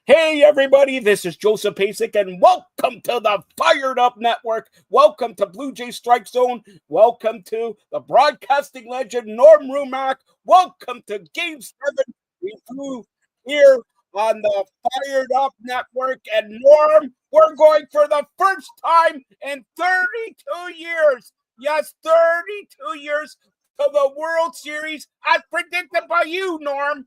Hey everybody, this is Joseph Pasek and welcome to the Fired Up Network. Welcome to Blue Jay Strike Zone. Welcome to the broadcasting legend Norm Rumack. Welcome to Game 7 review here on the Fired Up Network. And Norm, we're going for the first time in 32 years. Yes, 32 years to the World Series as predicted by you, Norm.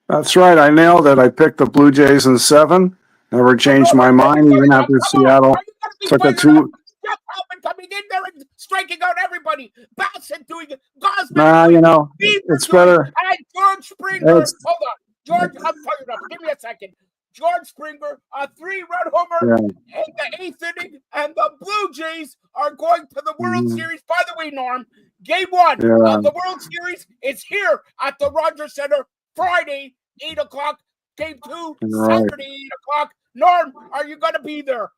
That's right. I nailed it. I picked the Blue Jays in 7. Never changed my mind, even after Seattle took a 2. Jeff Hoffman coming in there and striking out everybody. Bassett doing it. Nah, doing it. It's better. And George Springer. Hold on. George, I'm fired up. Give me a second. George Springer, a 3-run homer in the 8th inning, and the Blue Jays are going to the World Series. By the way, Norm, Game 1 of the World Series is here at the Rogers Center Friday, 8 o'clock. Game 2, Saturday, 8 o'clock. Norm, are you going to be there?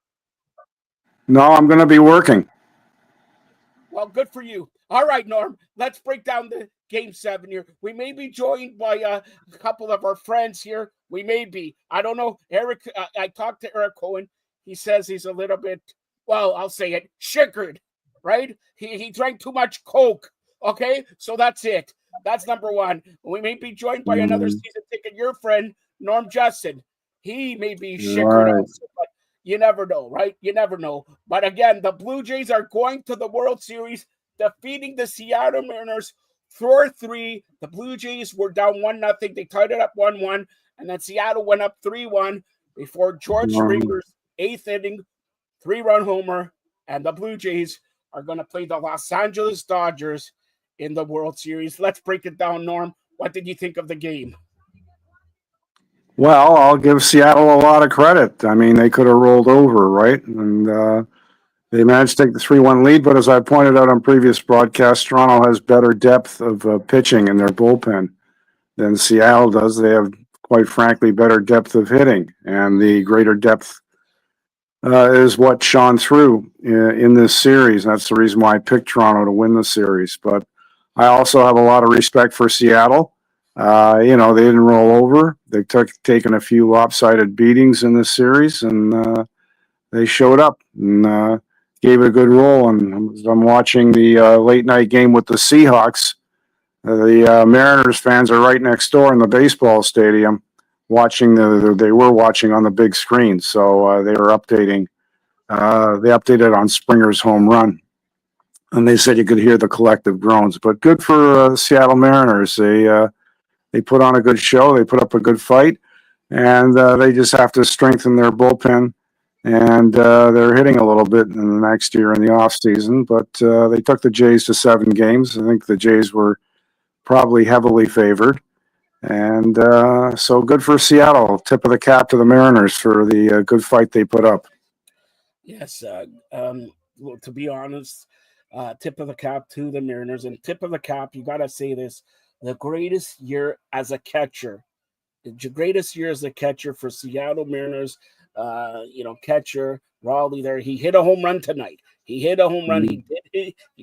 No, I'm going to be working. Well, good for you. All right, Norm, let's break down the Game 7 here. We may be joined by a couple of our friends here. We may be. I don't know. Eric, I talked to Eric Cohen. He says he's a little bit, well, I'll say it, sugared, right? He drank too much Coke. Okay, so that's it. That's number one. We may be joined by another season ticket, your friend, Norm Justin. He may be sugared also, but you never know, right? You never know. But again, the Blue Jays are going to the World Series, defeating the Seattle Mariners 4-3. The Blue Jays were down 1-0. They tied it up 1-1. And then Seattle went up 3-1 before George Springer's 8th inning, 3-run homer. And the Blue Jays are going to play the Los Angeles Dodgers in the World Series. Let's break it down, Norm. What did you think of the game? Well, I'll give Seattle a lot of credit. I mean, they could have rolled over, right? And they managed to take the 3-1 lead. But as I pointed out on previous broadcasts, Toronto has better depth of pitching in their bullpen than Seattle does. They have, quite frankly, better depth of hitting. And the greater depth is what shone through in this series. That's the reason why I picked Toronto to win the series. But I also have a lot of respect for Seattle. They didn't roll over. They taken a few lopsided beatings in this series, and they showed up and gave it a good roll. And I'm watching the late night game with the Seahawks. The Mariners fans are right next door in the baseball stadium, watching. They were watching on the big screen, so they were updating. They updated on Springer's home run. And they said you could hear the collective groans. But good for the Seattle Mariners. They put on a good show. They put up a good fight. And they just have to strengthen their bullpen. And they're hitting a little bit in the next year in the offseason. But they took the Jays to 7 games. I think the Jays were probably heavily favored. And so good for Seattle. Tip of the cap to the Mariners for the good fight they put up. Yes. Well, to be honest, tip of the cap to the Mariners, and tip of the cap, you got to say this, the greatest year as a catcher, for Seattle Mariners, catcher Raleigh there. He hit a home run tonight. He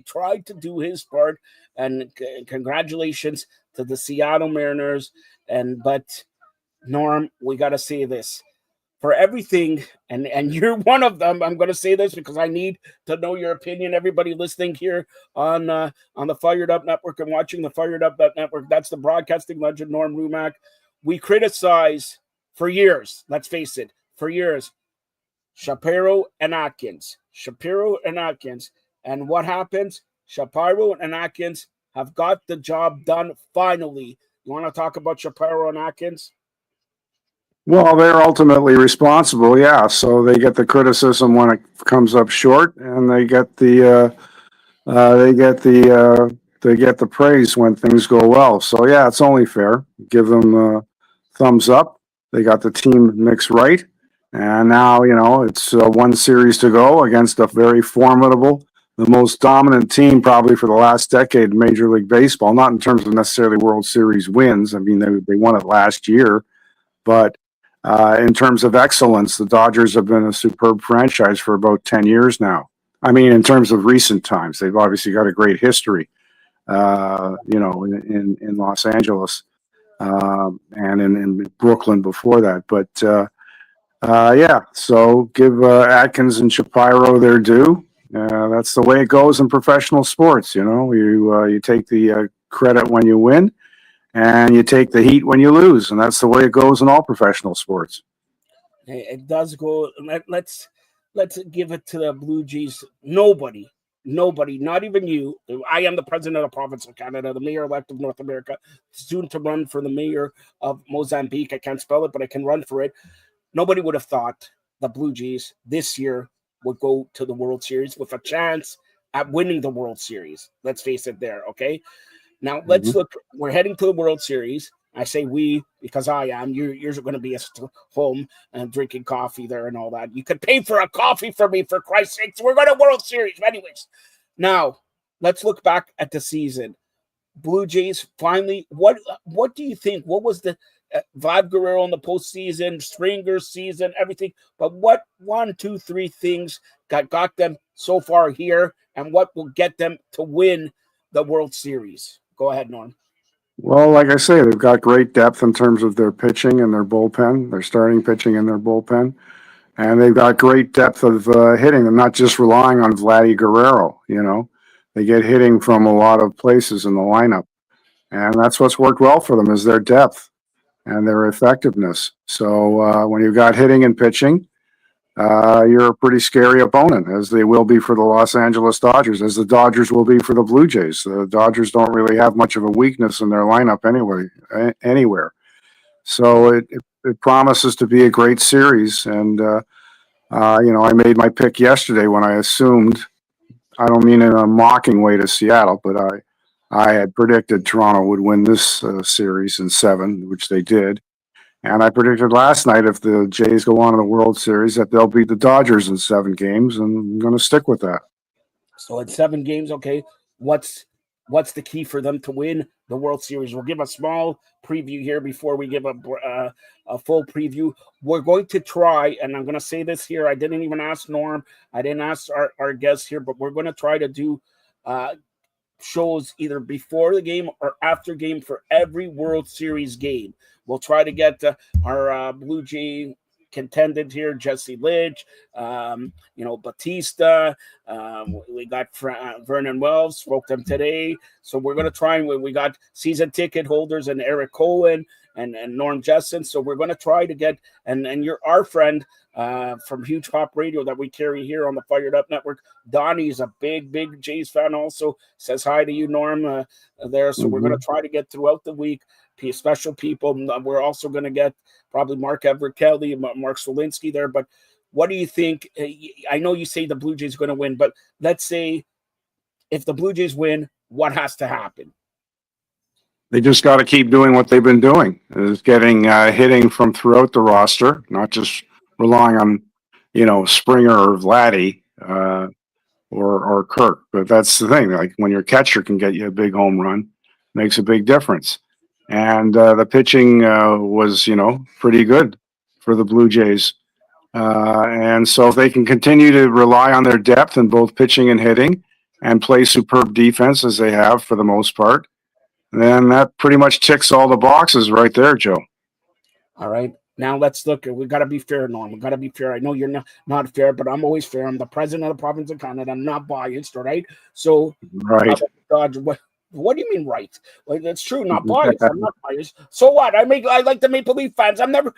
tried to do his part, and congratulations to the Seattle Mariners. But Norm, we got to say this. For everything, and you're one of them, I'm going to say this because I need to know your opinion. Everybody listening here on the Fired Up Network and watching the Fired Up Network, that's the broadcasting legend, Norm Rumack. We criticize for years, let's face it, Shapiro and Atkins. And what happens? Shapiro and Atkins have got the job done finally. You want to talk about Shapiro and Atkins? Well, they're ultimately responsible, yeah. So they get the criticism when it comes up short, and they get the praise when things go well. So yeah, it's only fair. Give them a thumbs up. They got the team mix right, and now it's one series to go against a very formidable, the most dominant team probably for the last decade in Major League Baseball. Not in terms of necessarily World Series wins. I mean, they won it last year, but in terms of excellence, the Dodgers have been a superb franchise for about 10 years now. I mean, in terms of recent times, they've obviously got a great history, in Los Angeles. and in Brooklyn before that. But yeah, so give Atkins and Shapiro their due. That's the way it goes in professional sports. You take the credit when you win, and you take the heat when you lose, and that's the way it goes in all professional sports. It does go. Let's give it to the Blue Jays. Nobody, not even you. I am the president of the province of Canada, the mayor-elect of North America, soon to run for the mayor of Mozambique. I can't spell it, but I can run for it. Nobody would have thought the Blue Jays this year would go to the World Series with a chance at winning the World Series. Let's face it there, okay? Now, let's look. We're heading to the World Series. I say we because I am. You're going to be at home and drinking coffee there and all that. You could pay for a coffee for me, for Christ's sakes. We're going to World Series. Anyways, now let's look back at the season. Blue Jays finally. What do you think? What was the Vlad Guerrero in the postseason, Springer's season, everything? But what 1, 2, 3 things got them so far here, and what will get them to win the World Series? Go ahead, Norm. Well, like I say, they've got great depth in terms of their pitching and their bullpen, their starting pitching and their bullpen. And they've got great depth of hitting. They're not just relying on Vladdy Guerrero, They get hitting from a lot of places in the lineup. And that's what's worked well for them is their depth and their effectiveness. So when you've got hitting and pitching, you're a pretty scary opponent, as they will be for the Los Angeles Dodgers, as the Dodgers will be for the Blue Jays. The Dodgers don't really have much of a weakness in their lineup anywhere. So it promises to be a great series. And, I made my pick yesterday when I assumed, I don't mean in a mocking way to Seattle, but I had predicted Toronto would win this series in 7, which they did. And I predicted last night if the Jays go on to the World Series that they'll beat the Dodgers in 7 games, and I'm going to stick with that. So in 7 games, okay, what's the key for them to win the World Series? We'll give a small preview here before we give a full preview. We're going to try, and I'm going to say this here. I didn't even ask Norm. I didn't ask our guests here, but we're going to try to do shows either before the game or after game for every World Series game. We'll try to get our Blue Jay contended here, Jesse Lidge, Batista. We got Vernon Wells, spoke to him today. So we're going to try, and we got season ticket holders and Eric Cohen and Norm Jessen. So we're going to try to get, and you're our friend from Huge Pop Radio that we carry here on the Fired Up Network. Donnie's a big Jays fan also. Says hi to you, Norm, there. So we're going to try to get throughout the week special people. We're also going to get probably Mark Everett Kelly, Mark Solinsky there. But what do you think? I know you say the Blue Jays are going to win, but let's say if the Blue Jays win, what has to happen? They just got to keep doing what they've been doing, is getting hitting from throughout the roster, not just relying on, Springer or Vladdy or Kirk. But that's the thing. Like when your catcher can get you a big home run, makes a big difference. And the pitching was, pretty good for the Blue Jays. And so if they can continue to rely on their depth in both pitching and hitting and play superb defense as they have for the most part, then that pretty much ticks all the boxes right there, Joe. All right. Now let's look. We got to be fair, Norm. We got to be fair. I know you're not fair, but I'm always fair. I'm the president of the province of Canada. I'm not biased, all right? So, right. What do you mean, right? Like that's true. Not biased. I'm not biased. So what? I like the Maple Leaf fans. I'm never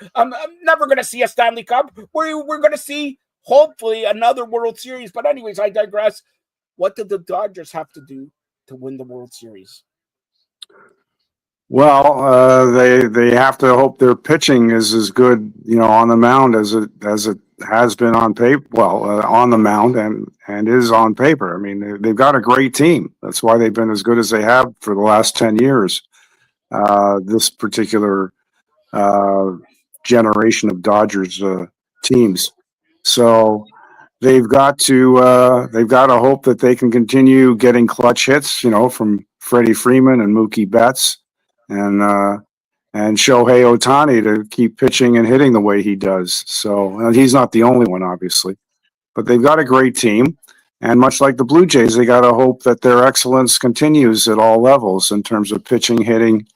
going to see a Stanley Cup. We're going to see hopefully another World Series. But anyways, I digress. What did the Dodgers have to do to win the World Series? Well, they have to hope their pitching is as good, on the mound as it has been on paper. Well, on the mound and is on paper. I mean, they've got a great team. That's why they've been as good as they have for the last 10 years. This particular generation of Dodgers teams. So they've got to hope that they can continue getting clutch hits, from Freddie Freeman and Mookie Betts. And Shohei Ohtani to keep pitching and hitting the way he does. So he's not the only one, obviously, but they've got a great team. And much like the Blue Jays, they got to hope that their excellence continues at all levels in terms of pitching, hitting,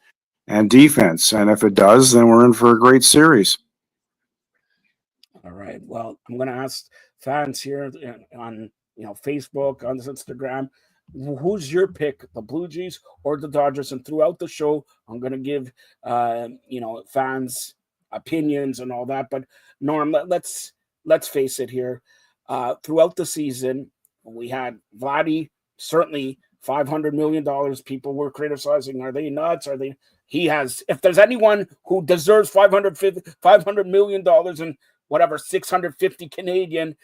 and defense. And if it does, then we're in for a great series. All right. Well, I'm going to ask fans here on Facebook, on Instagram, who's your pick, the Blue Jays or the Dodgers? And throughout the show, I'm going to give fans opinions and all that. But Norm, let's face it here. Throughout the season, we had Vladdy, certainly $500 million. People were criticizing. Are they nuts? Are they? He has. If there's anyone who deserves $500 million and whatever 650 Canadian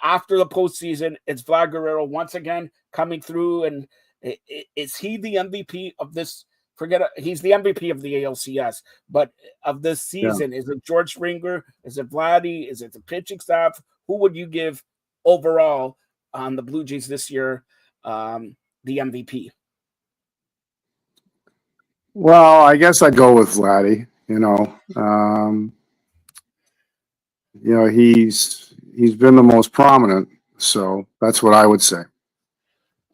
after the postseason, it's Vlad Guerrero once again coming through. And is he the MVP of this? Forget it. He's the MVP of the ALCS, but of this season, Is it George Springer? Is it Vladdy? Is it the pitching staff? Who would you give overall on the Blue Jays this year the MVP? Well, I guess I'd go with Vladdy. He's been the most prominent, so that's what I would say.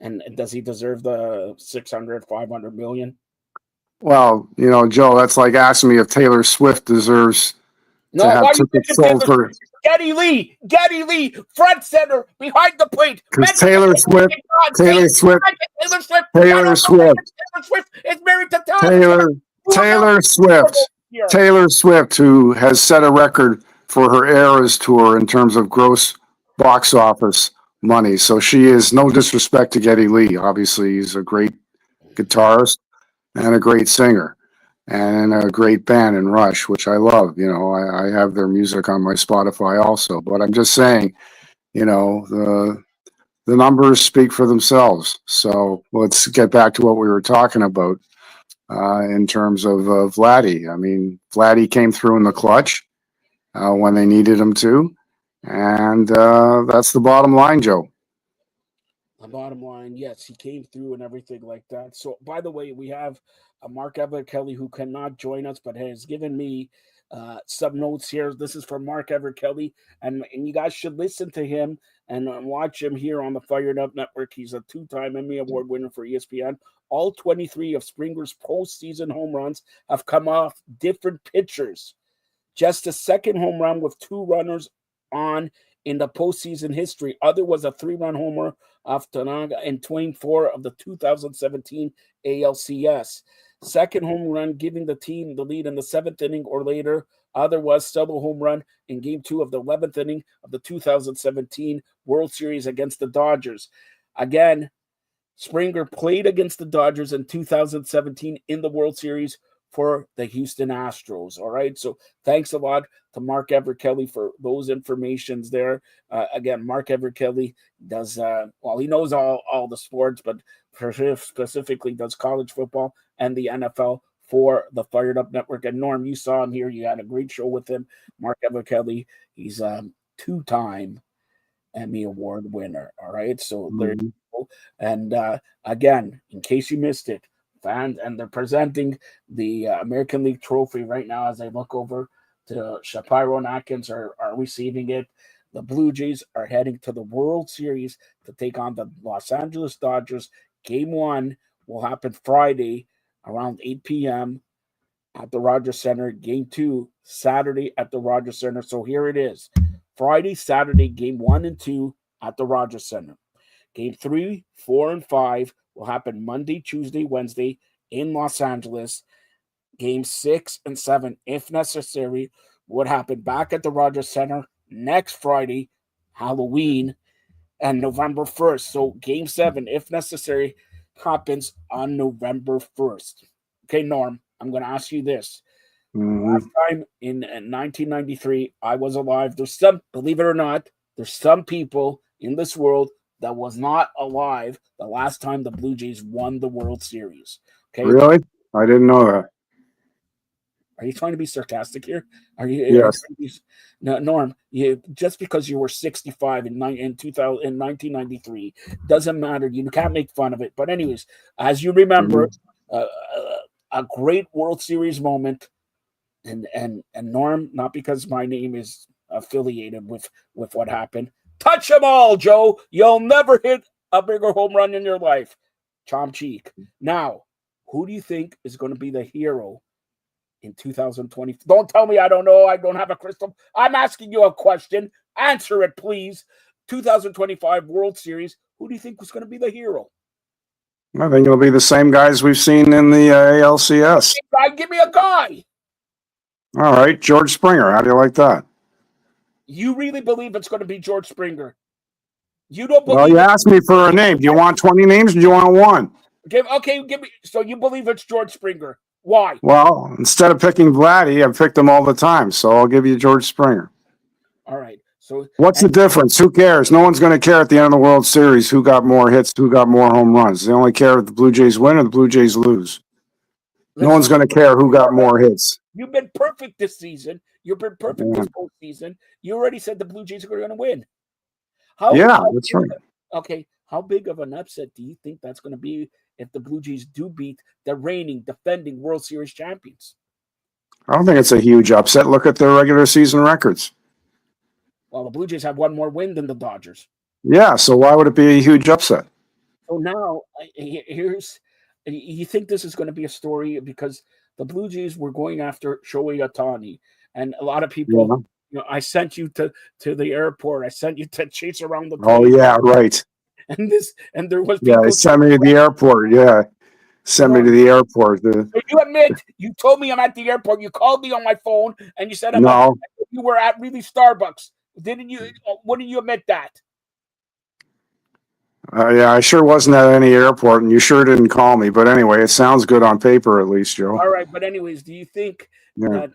And does he deserve the 600, 500 million? Well, Joe, that's like asking me if Taylor Swift deserves to have tickets sold for Geddy Lee, front center, behind the plate. Because Taylor Swift is married to Taylor Swift, who has set a record for her Eras tour in terms of gross box office money. So she is, no disrespect to Geddy Lee. Obviously, he's a great guitarist and a great singer and a great band in Rush, which I love. I have their music on my Spotify also. But I'm just saying, the numbers speak for themselves. So let's get back to what we were talking about in terms of Vladdy. I mean, Vladdy came through in the clutch when they needed him to. And that's the bottom line, Joe. The bottom line, yes, he came through and everything like that. So, by the way, we have Mark Everett Kelly who cannot join us, but has given me some notes here. This is from Mark Everett Kelly, and you guys should listen to him and watch him here on the Fired Up Network. He's a two-time Emmy Award winner for ESPN. All 23 of Springer's postseason home runs have come off different pitchers. Just a second home run with two runners on in the postseason history. Other was a 3-run homer off Tanaga in 24 of the 2017 ALCS. Second home run giving the team the lead in the 7th inning or later. Other was double home run in Game 2 of the 11th inning of the 2017 World Series against the Dodgers. Again, Springer played against the Dodgers in 2017 in the World Series for the Houston Astros. All right. So thanks a lot to Mark Everett Kelly for those informations there. Again, Mark Everett Kelly does, he knows all the sports, but specifically does college football and the NFL for the Fired Up Network. And Norm, you saw him here. You had a great show with him. Mark Everett Kelly, he's a two-time Emmy Award winner. All right. So there you go. And again, in case you missed it, fans, and they're presenting the American League trophy right now as I look over to Shapiro and Atkins are receiving it. The Blue Jays are heading to the World Series to take on the Los Angeles Dodgers. Game 1 will happen Friday around 8 p.m. at the Rogers Center. Game 2 Saturday at the Rogers Center. So here it is. Friday, Saturday, Game 1 and 2 at the Rogers Center. Game 3, 4, and 5 will happen Monday, Tuesday, Wednesday in Los Angeles. Game 6 and 7, if necessary, would happen back at the Rogers Center next Friday, Halloween, and November 1st. So Game 7, if necessary, happens on November 1st. Okay, Norm, I'm going to ask you this. Last time in 1993, I was alive. There's some, believe it or not, there's some people in this world that was not alive the last time the Blue Jays won the World Series. Okay, really? I didn't know that. Are you trying to be sarcastic here? Are you? Yes. No, Norm. Just because you were 65 in 1993 doesn't matter. You can't make fun of it. But anyways, as you remember, a great World Series moment, and Norm, not because my name is affiliated with what happened. Touch them all, Joe. You'll never hit a bigger home run in your life. Chom cheek. Now, who do you think is going to be the hero in 2020? Don't tell me I don't know. I don't have a crystal. I'm asking you a question. Answer it, please. 2025 World Series. Who do you think was going to be the hero? I think it'll be the same guys we've seen in the ALCS. Give me a guy. All right, George Springer. How do you like that? You really believe it's going to be George Springer? You don't Well, believe you asked me for a name. Do you want 20 names or do you want one? Give me. So you believe it's George Springer? Why? Well, instead of picking Vladdy, I've picked him all the time, so I'll give you George Springer. All right. So what's the difference? Who cares? No one's going to care at the end of the World Series who got more hits, who got more home runs. They only care if the Blue Jays win or the Blue Jays lose. No one's going to care who got more hits. You've been perfect this season. You've been perfect this postseason. You already said the Blue Jays are going to win. That's right. Okay. How big of an upset do you think that's going to be if the Blue Jays do beat the reigning, defending World Series champions? I don't think it's a huge upset. Look at their regular season records. Well, the Blue Jays have one more win than the Dodgers. Yeah, so why would it be a huge upset? So now, you think this is going to be a story because the Blue Jays were going after Shohei Ohtani, and a lot of people, I sent you to the airport. I sent you to chase around the plane. Oh, yeah, right. And there was people. Yeah, sent me to the airport. Yeah, sent me to the airport. So you admit, you told me I'm at the airport. You called me on my phone, and you said you were at really Starbucks. Didn't you? Wouldn't you admit that? Yeah, I sure wasn't at any airport, and you sure didn't call me. But anyway, it sounds good on paper, at least, Joe. All right, but anyways, do you think that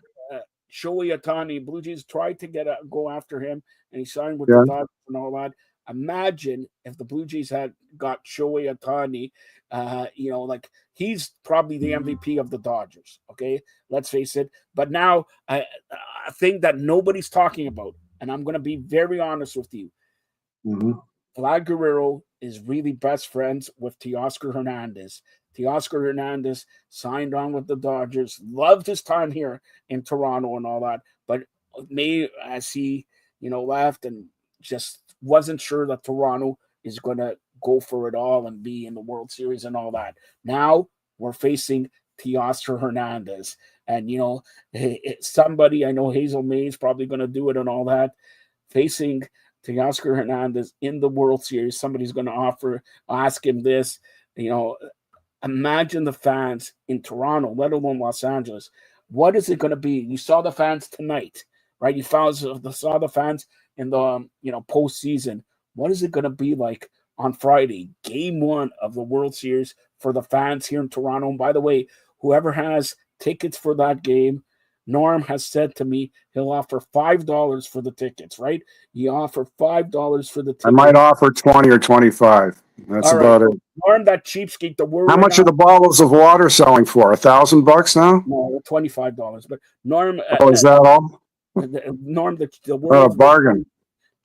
Shohei Ohtani, Blue Jays tried to go after him, and he signed with the Dodgers and all that? Imagine if the Blue Jays had got Shohei Ohtani, he's probably the MVP of the Dodgers. Okay, let's face it. But now, a thing that nobody's talking about, and I'm going to be very honest with you. Vlad Guerrero is really best friends with Teoscar Hernandez. Teoscar Hernandez signed on with the Dodgers, loved his time here in Toronto and all that, but as he, left and just wasn't sure that Toronto is going to go for it all and be in the World Series and all that. Now we're facing Teoscar Hernandez. And, somebody, I know Hazel May is probably going to do it and all that, facing Teoscar Hernandez in the World Series. Somebody's going to ask him this, imagine the fans in Toronto, let alone Los Angeles. What is it going to be? You saw the fans tonight, right? You saw the fans in the, postseason. What is it going to be like on Friday, game 1 of the World Series for the fans here in Toronto? And by the way, whoever has tickets for that game, Norm has said to me he'll offer $5 for the tickets, right? He offered $5 for the tickets. I might offer 20 or 25. That's about it. Norm, that cheapskate. How much are the bottles of water selling for? $1,000 now? No, $25. But Norm, is that all? Norm, the world bargain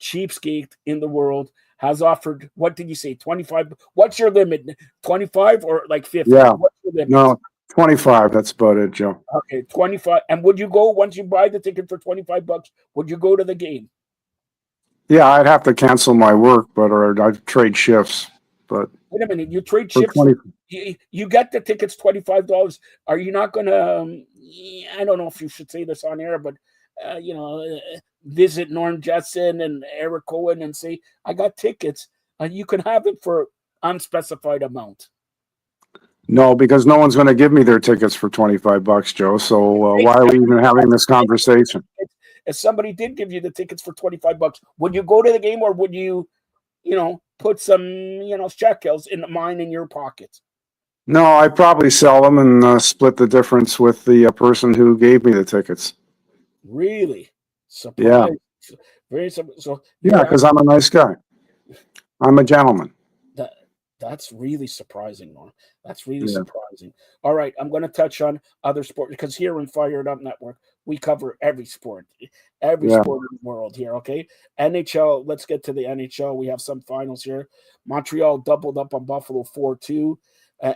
cheapskate in the world has offered. What did you say? 25. What's your limit? 25 or like 50? Yeah. What's your limit? No. 25. That's about it, Joe. Okay, 25. And would you go once you buy the ticket for $25? Would you go to the game? Yeah, I'd have to cancel my work, or I'd trade shifts. But wait a minute, you trade shifts. You get the tickets $25. Are you not going to? I don't know if you should say this on air, but visit Norm Jetson and Eric Cohen and say, "I got tickets. You can have it for unspecified amount." No, because no one's going to give me their tickets for $25, Joe. So why are we even having this conversation? If somebody did give you the tickets for $25, would you go to the game, or would you, put some, shekels in mine in your pocket? No, I'd probably sell them and split the difference with the person who gave me the tickets. Really? Yeah. Very so. Yeah, because I'm a nice guy. I'm a gentleman. That's really surprising, Norm. That's really surprising. All right, I'm going to touch on other sports because here in Fired Up Network, we cover every sport in the world here, okay? NHL, let's get to the NHL. We have some finals here. Montreal doubled up on Buffalo 4-2.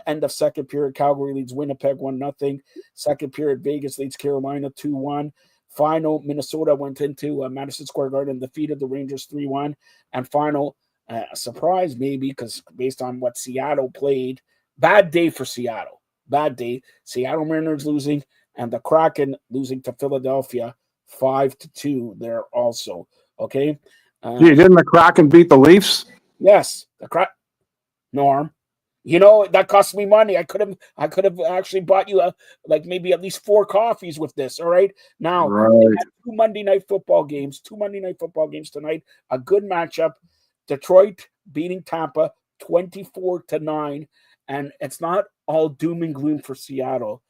End of second period, Calgary leads Winnipeg 1-0. Second period, Vegas leads Carolina 2-1. Final, Minnesota went into Madison Square Garden, defeated the Rangers 3-1. And final, a surprise maybe, because based on what Seattle played, bad day for Seattle. Bad day. Seattle Mariners losing, and the Kraken losing to Philadelphia 5-2 there also. Okay. Gee, didn't the Kraken beat the Leafs? Yes, Norm. You know that cost me money. I could have actually bought you like maybe at least 4 coffees with this. All right. Now they Right. had 2 Monday night football games tonight. A good matchup. Detroit beating Tampa 24-9, and it's not all doom and gloom for Seattle.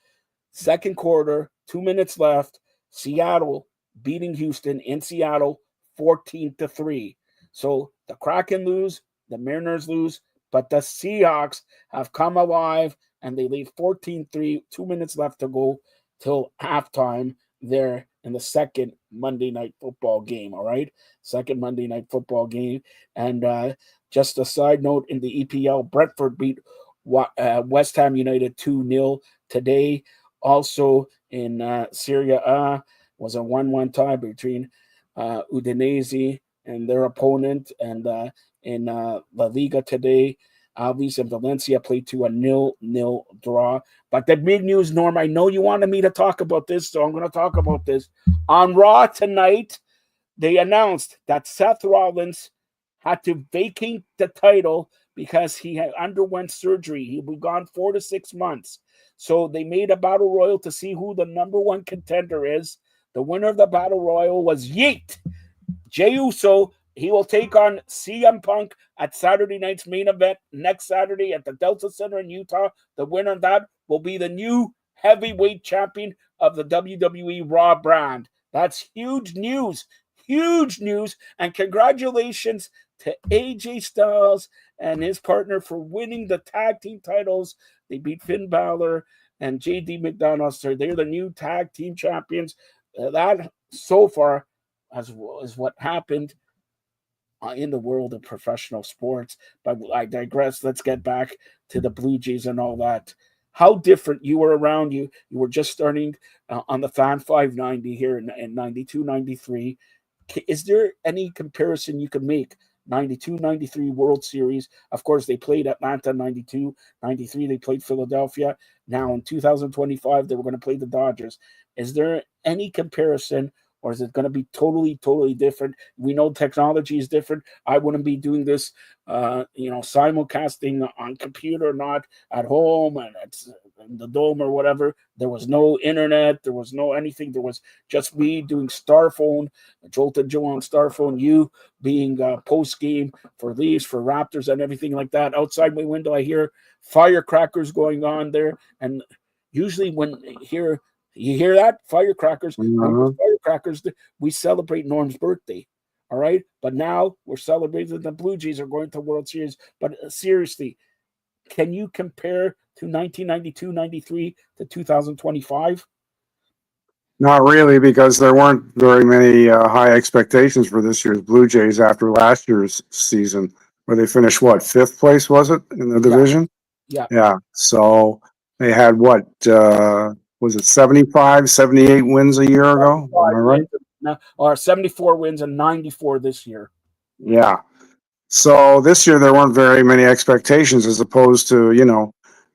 Second quarter, 2 minutes left. Seattle beating Houston in Seattle 14-3. So the Kraken lose, the Mariners lose, but the Seahawks have come alive and they lead 14-3, 2 minutes left to go till halftime there in the second Monday night football game. All right. Second Monday night football game. And just a side note in the EPL, Brentford beat West Ham United 2-0 today. Also in Serie A was a 1-1 tie between Udinese and their opponent. And in La Liga today, Alcs and Valencia played to a 0-0 draw. But the big news, Norm, I know you wanted me to talk about this, so I'm going to talk about this. On Raw tonight, they announced that Seth Rollins had to vacate the title because he had underwent surgery. He'll be gone 4 to 6 months. So they made a battle royal to see who the number one contender is. The winner of the battle royal was Yeet. Jey Uso. He will take on CM Punk at Saturday night's main event next Saturday at the Delta Center in Utah. The winner of that will be the new heavyweight champion of the WWE Raw brand. That's huge news. Huge news. And congratulations to AJ Styles and his partner for winning the tag team titles. They beat Finn Balor and JD McDonough. So they're the new tag team champions. That so far is what happened in the world of professional sports. But I digress. Let's get back to the Blue Jays and all that. How different you were around. You were just starting on the Fan 590 here in 92, 93. Is there any comparison you could make? 92, 93 World Series. Of course, they played Atlanta 92, 93. They played Philadelphia. Now in 2025, they were going to play the Dodgers. Is there any comparison, or is it going to be totally different? We know technology is different. I wouldn't be doing this, simulcasting on computer, not at home and in the dome or whatever. There was no internet. There was no anything. There was just me doing Starphone, Jolted Joe on Starphone, you being post game for Leafs, for Raptors, and everything like that. Outside my window, I hear firecrackers going on there, and usually when you hear that? Firecrackers. When Uh-huh. firecrackers, we celebrate Norm's birthday. All right. But now we're celebrating the Blue Jays are going to World Series. But seriously, can you compare to 1992, 93 to 2025? Not really, because there weren't very many high expectations for this year's Blue Jays after last year's season, where they finished, what, fifth place, was it, in the Yeah. division? Yeah. Yeah. So they had what, was it 75, 78 wins a year ago? Am I 75 right? wins, or 74 wins and 94 this year. Yeah. So this year there weren't very many expectations as opposed to,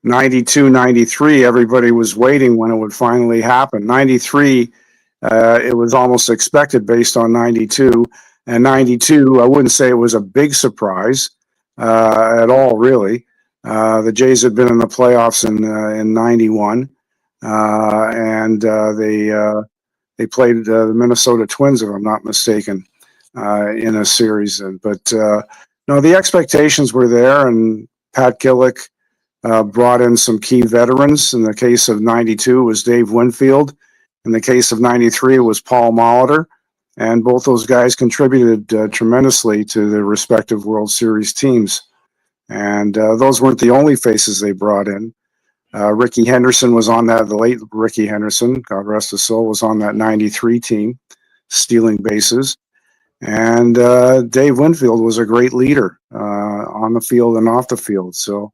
92, 93. Everybody was waiting when it would finally happen. 93, it was almost expected based on 92. And 92, I wouldn't say it was a big surprise at all, really. The Jays had been in the playoffs in 91, and they played the Minnesota Twins, if I'm not mistaken, in a series. But no, the expectations were there, and Pat Gillick brought in some key veterans. In the case of 92, it was Dave Winfield. In the case of 93, it was Paul Molitor. And both those guys contributed tremendously to their respective World Series teams. And those weren't the only faces they brought in. Ricky Henderson was on that, the late Ricky Henderson, God rest his soul, was on that 93 team, stealing bases. And Dave Winfield was a great leader on the field and off the field. So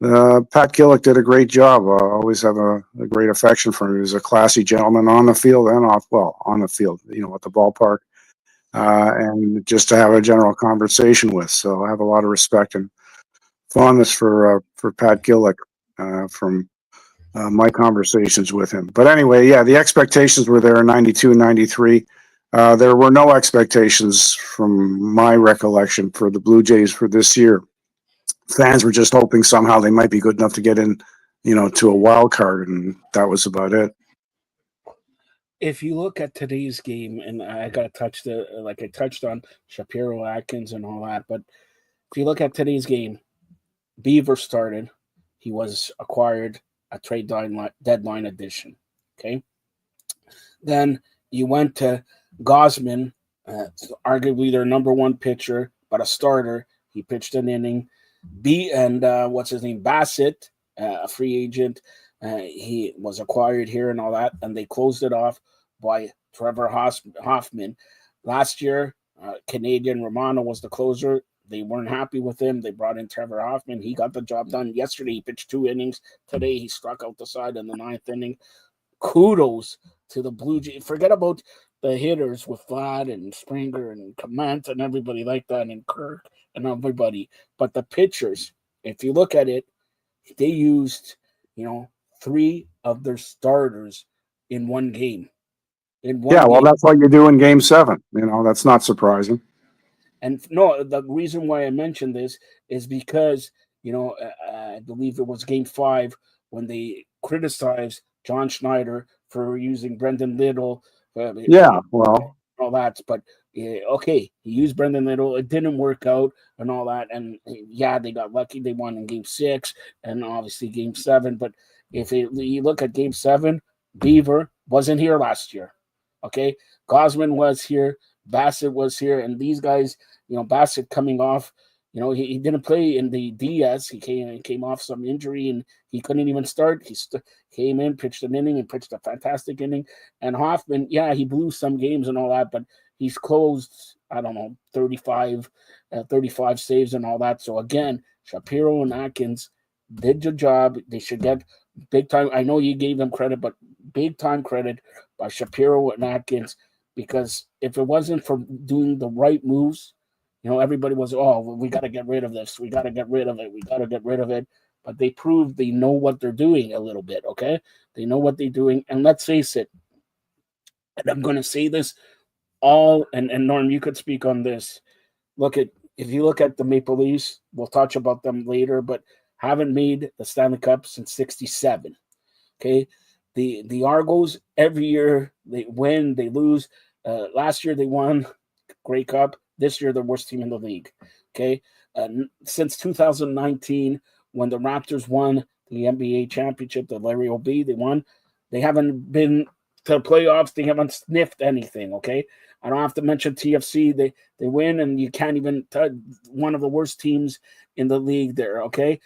Pat Gillick did a great job. I always have a great affection for him. He was a classy gentleman on the field and on the field, at the ballpark, and just to have a general conversation with. So I have a lot of respect and fondness for Pat Gillick from my conversations with him. But anyway, yeah, the expectations were there in 92, 93. There were no expectations from my recollection for the Blue Jays for this year. Fans were just hoping somehow they might be good enough to get in, to a wild card, and that was about it. If you look at today's game, and I got to touch I touched on Shapiro, Atkins, and all that, but if you look at today's game, Beaver started. He was acquired a trade deadline edition. Okay. Then you went to Gosman, arguably their number one pitcher, but a starter. He pitched an inning. What's his name? Bassett, a free agent. He was acquired here and all that, and they closed it off by Trevor Hoffman. Last year, Canadian Romano was the closer. They weren't happy with him. They brought in Trevor Hoffman. He got the job done. Yesterday, he pitched 2 innings. Today, he struck out the side in the 9th inning. Kudos to the Blue Jays. Forget about the hitters with Vlad and Springer and Clement and everybody like that, and Kirk and everybody. But the pitchers, if you look at it, they used, 3 of their starters in one game. That's what you do in Game 7. That's not surprising. And no, the reason why I mentioned this is because, I believe it was Game 5 when they criticized John Schneider for using Brendan Little. All that. But, okay, he used Brendan Little. It didn't work out and all that. And, they got lucky. They won in Game 6 and obviously Game 7. But if you look at Game 7, Beaver wasn't here last year. Okay? Gosman was here. Bassett was here. And these guys, Bassett coming off, he didn't play in the DS. He came off some injury and he couldn't even start. He came in, pitched an inning, and pitched a fantastic inning. And Hoffman, he blew some games and all that, but he's closed, 35 saves and all that. So again, Shapiro and Atkins did the job. They should get big time. I know you gave them credit, but big time credit by Shapiro and Atkins, because if it wasn't for doing the right moves, everybody was, we got to get rid of this. We got to get rid of it. We got to get rid of it. But they proved they know what they're doing a little bit, okay? They know what they're doing. And let's face it, and I'm going to say this and Norm, you could speak on this. If you look at the Maple Leafs, we'll touch about them later, but haven't made the Stanley Cup since 1967, okay? The Argos, every year, they win, they lose. Last year, they won Grey Cup. This year, the worst team in the league. Okay, since 2019, when the Raptors won the NBA championship, the Larry O'B, they won. They haven't been to the playoffs. They haven't sniffed anything. Okay, I don't have to mention TFC. They win, and you can't even one of the worst teams in the league there. Okay,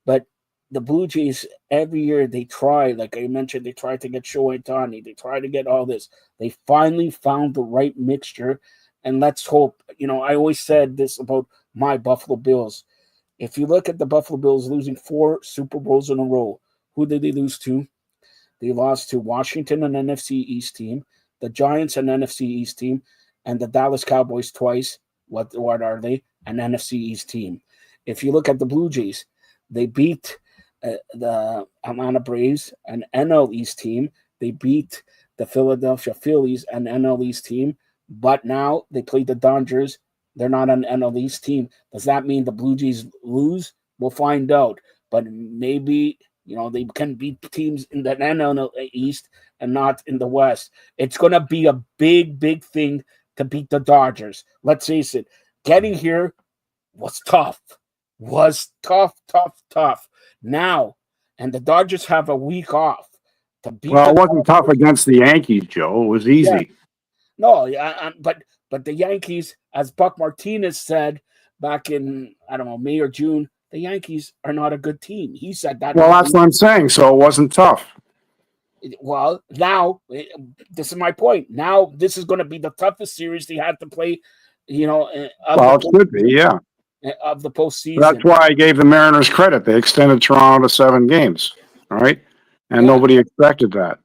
but the Blue Jays, every year they try, like I mentioned, they try to get Shohei Ohtani. They try to get all this. They finally found the right mixture. And let's hope, I always said this about my Buffalo Bills. If you look at the Buffalo Bills losing 4 Super Bowls in a row, who did they lose to? They lost to Washington, an NFC East team, the Giants, an NFC East team, and the Dallas Cowboys twice. What are they? An NFC East team. If you look at the Blue Jays, they beat the Atlanta Braves, an NL East team. They beat the Philadelphia Phillies, an NL East team. But now they play the Dodgers. They're not an NL East team. Does that mean the Blue Jays lose? We'll find out. But maybe, they can beat teams in the NL East and not in the West. It's going to be a big, big thing to beat the Dodgers. Let's face it. Getting here was tough. Tough. Now, and the Dodgers have a week off to beat. Well, it wasn't tough against the Yankees, Joe. It was easy. Yeah. No, but the Yankees, as Buck Martinez said back in, May or June, the Yankees are not a good team. He said that. Well, that's what I'm saying. So it wasn't tough. Well, now, this is my point. Now, this is going to be the toughest series they had to play, it should be, yeah. Of the postseason. That's why I gave the Mariners credit. They extended Toronto to 7 games, all right? And nobody expected that.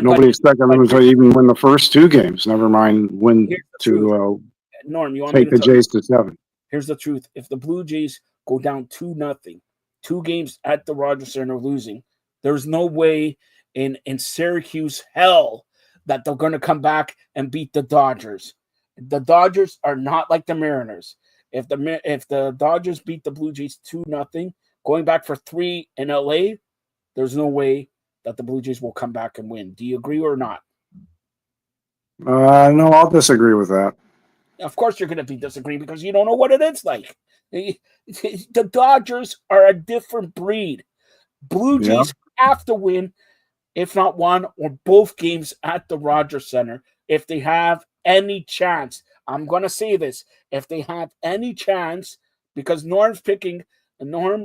Nobody expected them to even win the first 2 games. Never mind win to Norm, you want take the Jays to 7. Here's the truth: if the Blue Jays go down 2-0, 2 games at the Rogers Center losing, There's no way in Syracuse hell that they're going to come back and beat the Dodgers. The Dodgers are not like the Mariners. If the Dodgers beat the Blue Jays 2-0, going back for 3 in LA, there's no way that the Blue Jays will come back and win. Do you agree or not? No, I'll disagree with that. Of course you're going to disagree because you don't know what it is like. The Dodgers are a different breed. Blue Jays have to win, if not one or both games at the Rogers Center, if they have any chance. I'm going to say this. If they have any chance, because Norm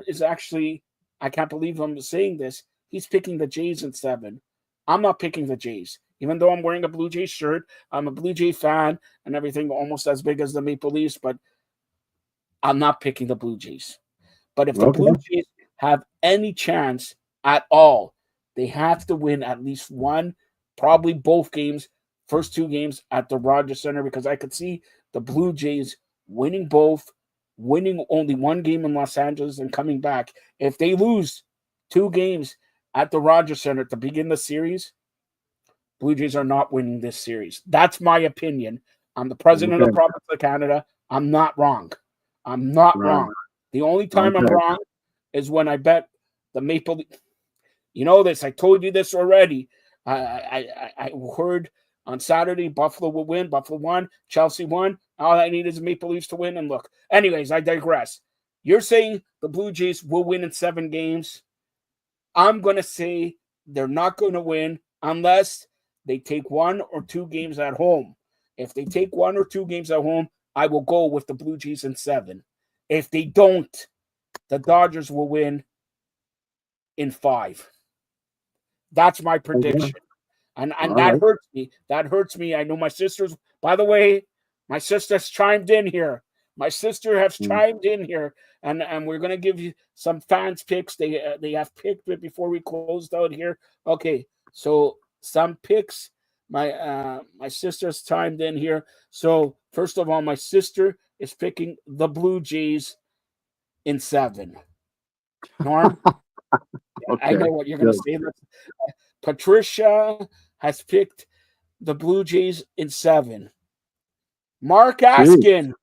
is actually, I can't believe I'm saying this, he's picking the Jays in 7. I'm not picking the Jays. Even though I'm wearing a Blue Jays shirt, I'm a Blue Jay fan and everything almost as big as the Maple Leafs, but I'm not picking the Blue Jays. But if the Blue Jays have any chance at all, they have to win at least one, probably both games, first 2 games at the Rogers Center, because I could see the Blue Jays winning both, winning only one game in Los Angeles and coming back. If they lose 2 games at the Rogers Center to begin the series, Blue Jays are not winning this series. That's my opinion. I'm the president of the province of Canada. I'm not wrong. I'm not wrong. The only time I'm wrong is when I bet the Maple Leafs. You know this. I told you this already. I heard on Saturday Buffalo will win. Buffalo won. Chelsea won. All I need is the Maple Leafs to win. And look. Anyways, I digress. You're saying the Blue Jays will win in 7 games. I'm going to say they're not going to win unless they take 1 or 2 games at home. If they take 1 or 2 games at home, I will go with the Blue Jays in 7. If they don't, the Dodgers will win in 5. That's my prediction. And that hurts me. That hurts me. I know my sisters, by the way, my sister's chimed in here. My sister has chimed in here, and we're going to give you some fans picks. They have picked it before we closed out here. Okay, so some picks. My sister's chimed in here. So first of all, my sister is picking the Blue Jays in 7. Norm, I know what you're going to say. Patricia has picked the Blue Jays in 7. Mark Askin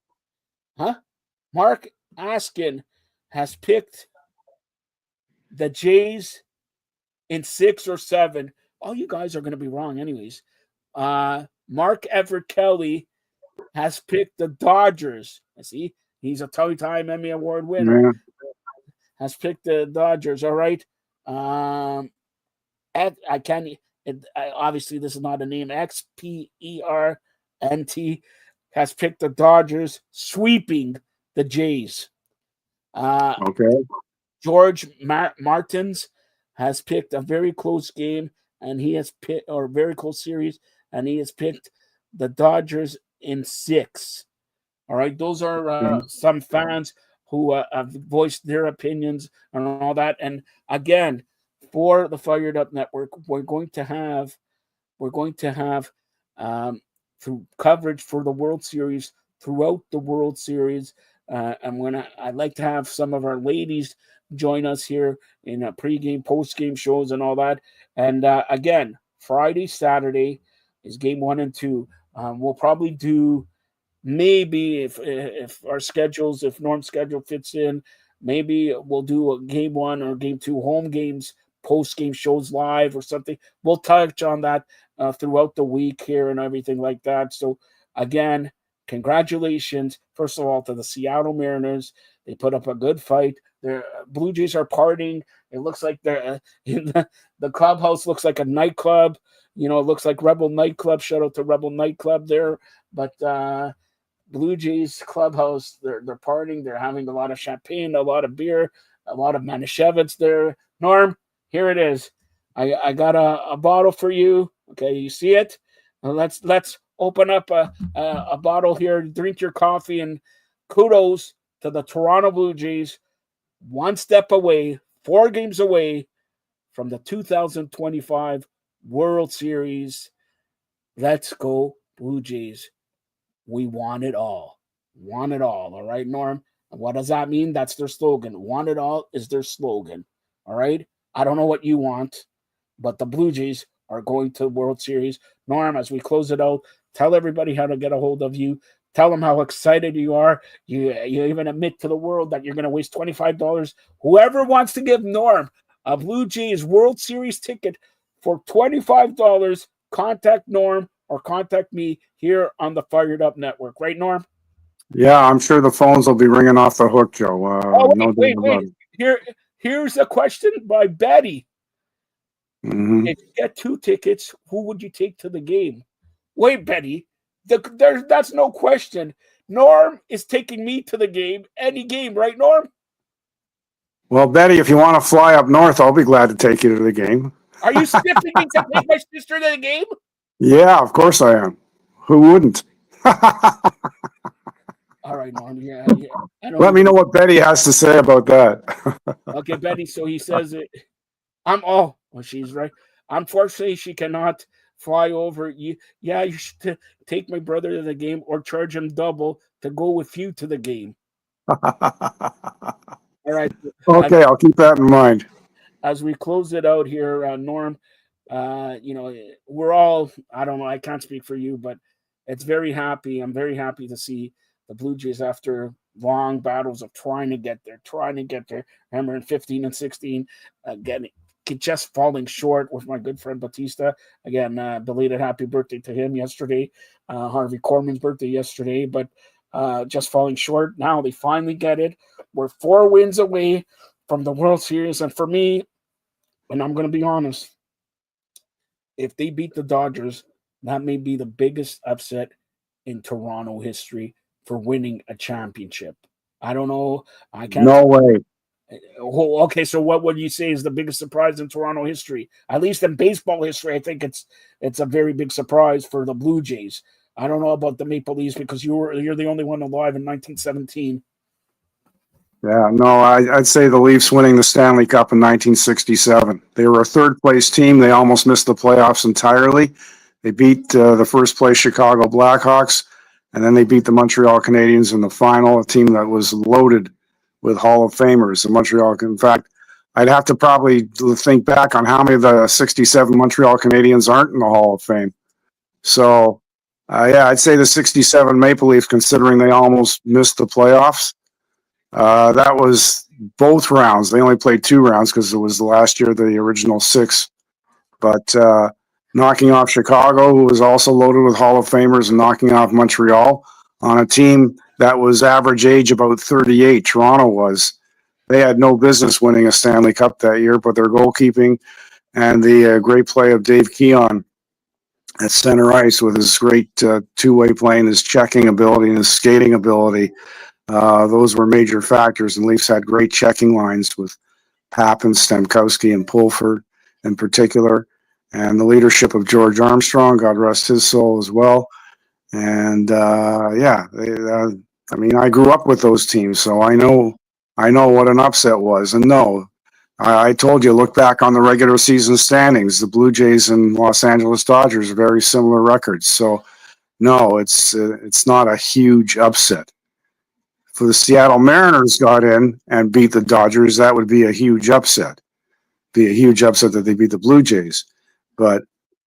has picked the Jays in 6 or 7. All you guys are going to be wrong anyways. Mark Everett Kelly has picked the Dodgers. I see he's a two-time Emmy Award winner. Yeah. Has picked the Dodgers. All right. I can't. Obviously, this is not a name. XPERNT has picked the Dodgers, sweeping the Jays. George Martins has picked a very close game, and he has picked, or very close series, and he has picked the Dodgers in 6. All right, those are some fans who have voiced their opinions and all that. And again, for the Fired Up Network, we're going to have through coverage for the World Series throughout the World Series. I'd like to have some of our ladies join us here in pregame, postgame shows and all that. And again, Friday, Saturday is game 1 and 2. We'll probably do, maybe if our schedules, if Norm's schedule fits in, maybe we'll do a game 1 or game 2 home games, post-game shows live or something. We'll touch on that throughout the week here and everything like that. So again, congratulations, first of all, to the Seattle Mariners. They put up a good fight. Their Blue Jays are partying. It looks like they're the clubhouse looks like a nightclub. You know, it looks like Rebel Nightclub. Shout out to Rebel Nightclub there. But Blue Jays clubhouse, they're partying. They're having a lot of champagne, a lot of beer, a lot of Manischewitz there. Norm, here it is. I got a bottle for you. Okay, you see it? Let's open up a bottle here. Drink your coffee, and kudos to the Toronto Blue Jays. 1 step away, 4 games away from the 2025 World Series. Let's go, Blue Jays. We want it all. Want it all. All right, Norm? And what does that mean? That's their slogan. Want it all is their slogan. All right? I don't know what you want, but the Blue Jays are going to the World Series. Norm, as we close it out, tell everybody how to get a hold of you. Tell them how excited you are. You even admit to the world that you're going to waste $25. Whoever wants to give Norm a Blue Jays World Series ticket for $25, contact Norm or contact me here on the Fired Up Network. Right, Norm? Yeah, I'm sure the phones will be ringing off the hook, Joe. Oh, No doubt about wait. it. Here's a question by Betty. Hmm. If you get 2 tickets, who would you take to the game? Wait, Betty, that's no question. Norm is taking me to the game, any game, right, Norm? Well, Betty, if you want to fly up north, I'll be glad to take you to the game. Are you stiffing me to take my sister to the game? Yeah, of course I am. Who wouldn't? All right, Norm. Yeah. I don't Let me even. know what Betty has to say about that. Okay, Betty. So he says it. Well, she's right. Unfortunately, she cannot fly over. You should take my brother to the game or charge him double to go with you to the game. All right. Okay, I'll keep that in mind. As we close it out here, Norm, we're all, I don't know, I can't speak for you, but it's very happy. I'm very happy to see the Blue Jays after long battles of trying to get there. Remember in 15 and 16, getting just falling short with my good friend Batista. Again, belated happy birthday to him yesterday. Harvey Korman's birthday yesterday, but just falling short. Now they finally get it. We're 4 wins away from the World Series. And for me, and I'm going to be honest, if they beat the Dodgers, that may be the biggest upset in Toronto history for winning a championship. I don't know. I can't. No way. Okay, so what would you say is the biggest surprise in Toronto history? At least in baseball history, I think it's a very big surprise for the Blue Jays. I don't know about the Maple Leafs because you're the only one alive in 1917. Yeah, no, I'd say the Leafs winning the Stanley Cup in 1967. They were a third place team. They almost missed the playoffs entirely. They beat the first place Chicago Blackhawks, and then they beat the Montreal Canadiens in the final, a team that was loaded with Hall of Famers. The Montreal, in fact, I'd have to probably think back on how many of the 67 Montreal Canadiens aren't in the Hall of Fame. So, yeah, I'd say the 67 Maple Leafs, considering they almost missed the playoffs. That was both rounds. They only played 2 rounds because it was the last year of the original 6. But knocking off Chicago, who was also loaded with Hall of Famers, and knocking off Montreal on a team that was average age about 38, Toronto was. They had no business winning a Stanley Cup that year, but their goalkeeping and the great play of Dave Keon at center ice with his great two-way play and his checking ability and his skating ability. Those were major factors, and Leafs had great checking lines with Pappen, Stamkowski, and Pulford in particular, and the leadership of George Armstrong, God rest his soul as well. And I mean, I grew up with those teams, so I know what an upset was. And no, I told you, look back on the regular season standings. The Blue Jays and Los Angeles Dodgers are very similar records. So no, it's not a huge upset. For the Seattle Mariners got in and beat the Dodgers, that would be a huge upset. Be a huge upset that they beat the Blue Jays, but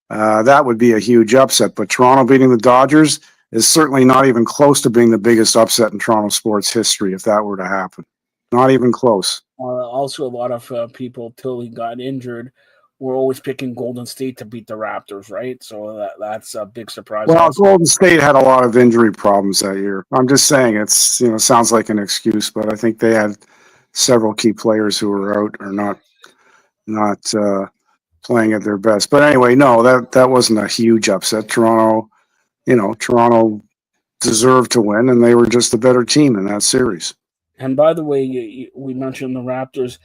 that would be a huge upset. But Toronto beating the Dodgers is certainly not even close to being the biggest upset in Toronto sports history if that were to happen. Not even close. Also, a lot of people, till he got injured, were always picking Golden State to beat the Raptors, right? So that's a big surprise. Well, Also, Golden State had a lot of injury problems that year. I'm just saying it's sounds like an excuse, but I think they had several key players who were out or not playing at their best. But anyway, no, that wasn't a huge upset. Toronto deserved to win, and they were just the better team in that series. and by the way, we mentioned the Raptors.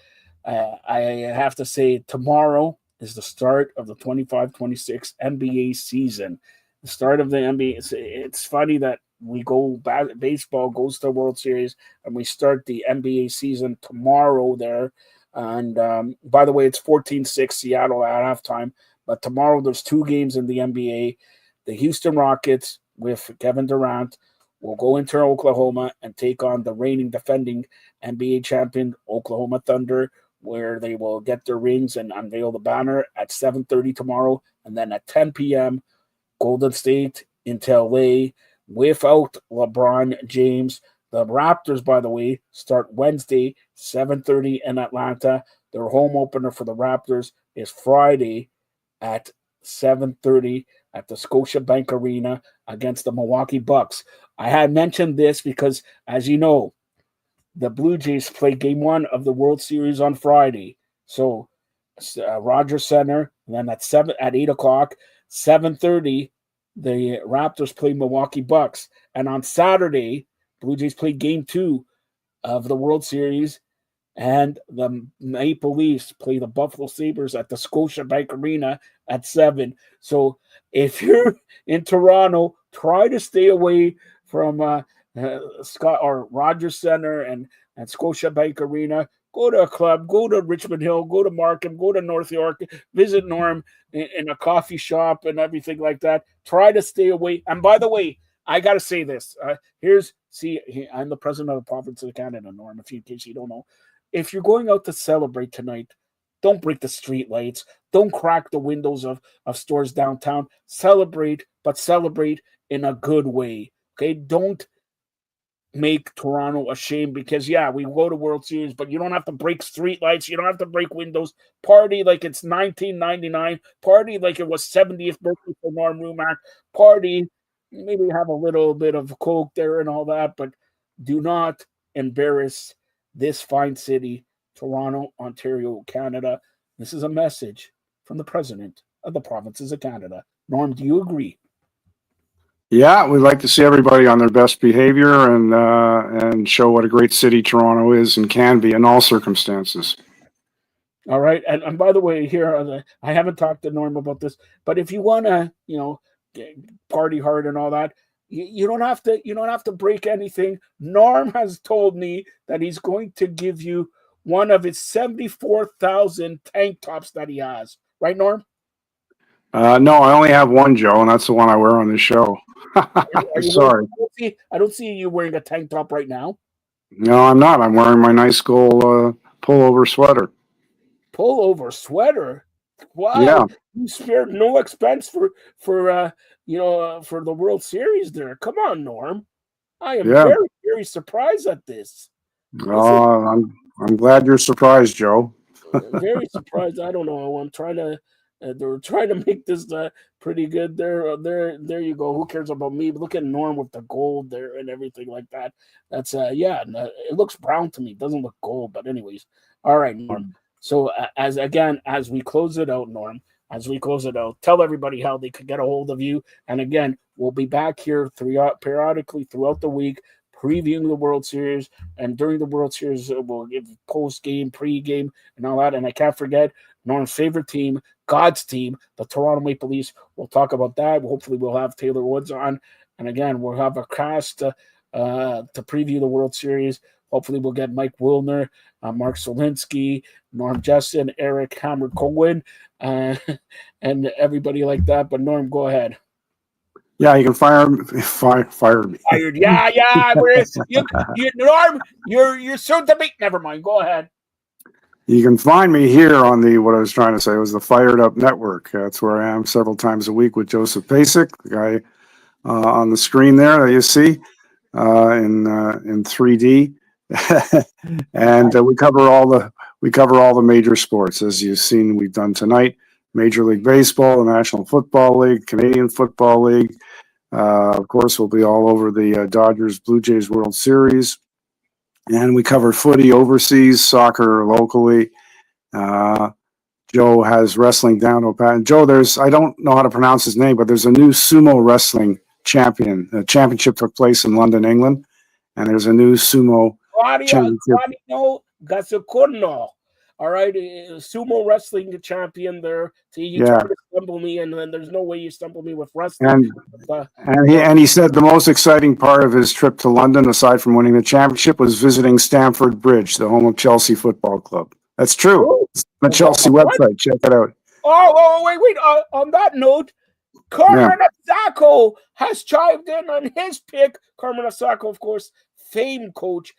I have to say, tomorrow is the start of the 25-26 NBA season. The start of the NBA. It's funny that we go back. Baseball goes to the World Series, and we start the NBA season tomorrow there. And by the way, it's 14-6 Seattle at halftime. But tomorrow there's 2 games in the NBA. The Houston Rockets with Kevin Durant will go into Oklahoma and take on the reigning defending NBA champion Oklahoma Thunder where they will get their rings and unveil the banner at 7:30 tomorrow. And then at 10 p.m., Golden State into LA without LeBron James. The Raptors, by the way, start Wednesday, 7:30 in Atlanta. Their home opener for the Raptors is Friday at 7:30 at the Scotiabank Arena against the Milwaukee Bucks. I had mentioned this because, as you know, the Blue Jays play Game 1 of the World Series on Friday. So, Rogers Center, and then at 8 o'clock, 7:30, the Raptors play Milwaukee Bucks. And on Saturday, Blue Jays play Game 2 of the World Series, and the Maple Leafs play the Buffalo Sabres at the Scotiabank Arena at 7. So if you're in Toronto, try to stay away from Scott or Rogers Center and Scotiabank Arena. Go to a club, go to Richmond Hill, go to Markham, go to North York, visit Norm in a coffee shop and everything like that. Try to stay away. And by the way, I got to say this. I'm the president of the province of Canada, Norm, in case you don't know. If you're going out to celebrate tonight, don't break the street lights. Don't crack the windows of stores downtown. Celebrate, but celebrate in a good way. Okay? Don't make Toronto ashamed because, yeah, we go to World Series, but you don't have to break street lights. You don't have to break windows. Party like it's 1999. Party like it was 70th birthday for Norm RUMACK. Party, maybe have a little bit of Coke there and all that, but do not embarrass this fine city, Toronto, Ontario, Canada. This is a message from the president of the provinces of Canada. Norm, do you agree? Yeah, we'd like to see everybody on their best behavior and show what a great city Toronto is and can be in all circumstances. All right, and by the way, here I haven't talked to Norm about this, but if you want to, party hard and all that, you don't have to break anything. Norm has told me that he's going to give you one of his 74,000 tank tops that he has. Right, Norm? No, I only have one, Joe, and that's the one I wear on the show. Sorry. I don't see you wearing a tank top right now. No, I'm not. I'm wearing my nice school pullover sweater. Pullover sweater? Wow. Yeah. You spared no expense for the World Series there. Come on, Norm. I am very, very surprised at this. I'm glad you're surprised, Joe. Very surprised. I don't know. I'm trying to. They're trying to make this pretty good. There you go. Who cares about me? Look at Norm with the gold there and everything like that. That's it looks brown to me. It doesn't look gold, but anyways. All right, Norm. So as we close it out, Norm, tell everybody how they could get a hold of you. And again, we'll be back here periodically throughout the week, previewing the World Series. And during the World Series, we'll give post-game, pre-game, and all that. And I can't forget Norm's favorite team, God's team, the Toronto Maple Leafs. We'll talk about that. Hopefully, we'll have Taylor Woods on. And again, we'll have a cast to preview the World Series. Hopefully, we'll get Mike Wilner, Mark Solinsky, Norm Jessen, Eric Hammer Cohen, and everybody like that. But Norm, go ahead. Yeah, you can fire me. Fired. Yeah. Norm, you're soon to be. Never mind. Go ahead. You can find me here on what I was trying to say was the Fired Up Network. That's where I am several times a week with Joseph Pasek, the guy on the screen there that you see in 3D. And we cover all the major sports, as you've seen we've done tonight. Major League Baseball, the National Football League, Canadian Football League. Of course, we'll be all over the Dodgers Blue Jays World Series. And we cover footy overseas, soccer locally. Joe has wrestling down to pat. Joe, I don't know how to pronounce his name, but there's a new sumo wrestling champion. The championship took place in London, England, and there's a new sumo championship. All right, sumo wrestling champion there. See, you try to stumble me, and then there's no way you stumble me with wrestling. And he said the most exciting part of his trip to London, aside from winning the championship, was visiting Stamford Bridge, the home of Chelsea Football Club. That's true. It's the Chelsea website. Check it out. Oh, wait. On that note, Carmen Asako has chimed in on his pick. Carmen Asako, of course, famed coach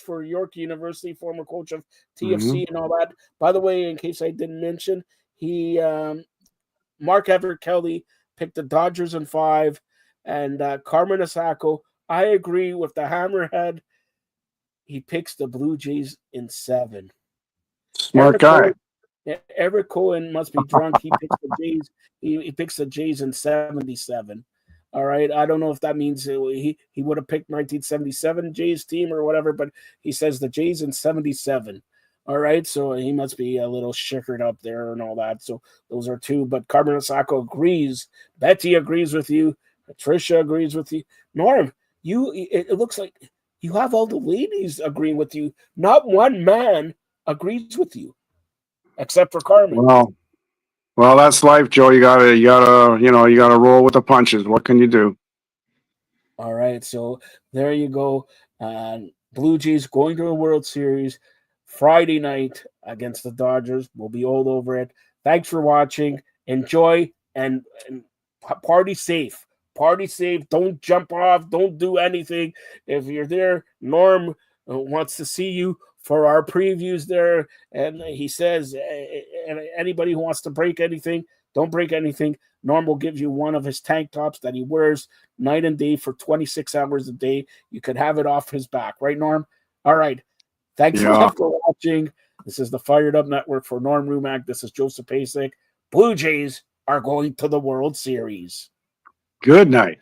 for York University, former coach of TFC and all that. By the way, in case I didn't mention, he Mark Everett Kelly picked the Dodgers in 5, and Carmen Asako, I agree with the Hammerhead. He picks the Blue Jays in 7. Smart guy. Eric Cohen must be drunk. He picks the Jays. He picks the Jays in 77. All right. I don't know if that means he would have picked 1977 Jays team or whatever, but he says the Jays in 77. All right. So he must be a little sugared up there and all that. So those are 2. But Carmen Asako agrees. Betty agrees with you. Patricia agrees with you. Norm, it looks like you have all the ladies agreeing with you. Not one man agrees with you. Except for Carmen. Well, that's life, Joe. You gotta roll with the punches. What can you do? All right, so there you go. Blue Jays going to the World Series Friday night against the Dodgers. We'll be all over it. Thanks for watching. Enjoy and party safe. Party safe. Don't jump off. Don't do anything. If you're there, Norm wants to see you for our previews there, and he says anybody who wants to break anything, don't break anything. Norm will give you one of his tank tops that he wears night and day for 26 hours a day. You could have it off his back, right, Norm? All right. Thanks a lot for watching. This is the Fired Up Network for Norm Rumack. This is Joseph Pasek. Blue Jays are going to the World Series. Good night.